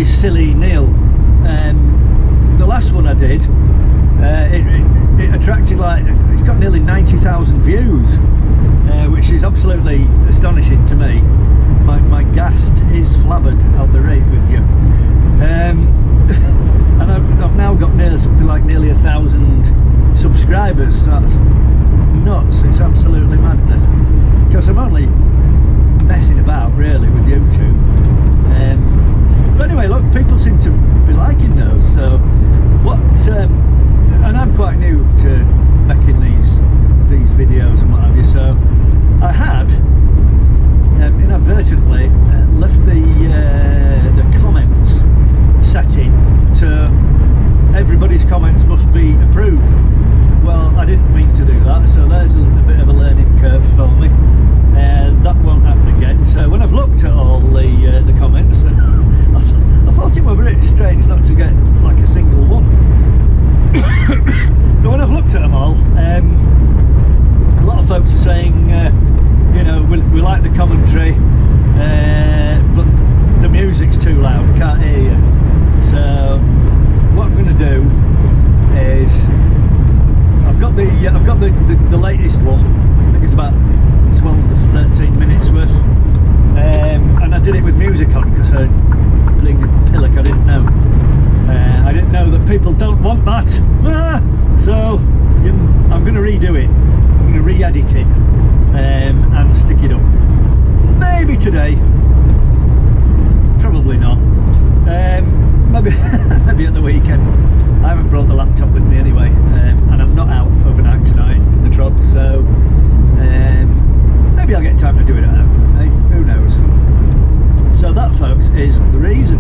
very silly Neil. The last one I did, it attracted it's got nearly 90,000 views, which is absolutely astonishing to me. My gast is flabbered, I'll be right with you. And I've now got nearly 1,000 subscribers. That's nuts. It's absolutely madness, because I'm only messing about really with YouTube. But anyway, look, people seem to be liking those. So what? And I'm quite new to making these videos and what have you. So I had inadvertently left the comments setting to everybody's comments must be approved. Well, I didn't mean to do that, so there's a bit of a learning curve for me. That won't happen again. So when I've looked at all the comments, I thought it were a bit strange not to get like a single one. But when I've looked at them all, a lot of folks are saying, you know, we like the commentary, but the music's too loud, can't hear you. So what I'm going to do is I've got the latest one. I think it's about 12 to 13 minutes worth, and I did it with music on because I bleeding pillock. I didn't know. I didn't know that people don't want that. So I'm going to redo it. I'm going to re-edit it and stick it up. Maybe today. Probably not. Maybe at the weekend. I haven't brought the laptop with me anyway, and I'm not out overnight tonight in the truck, so maybe I'll get time to do it at home. Hey, who knows? So that, folks, is the reason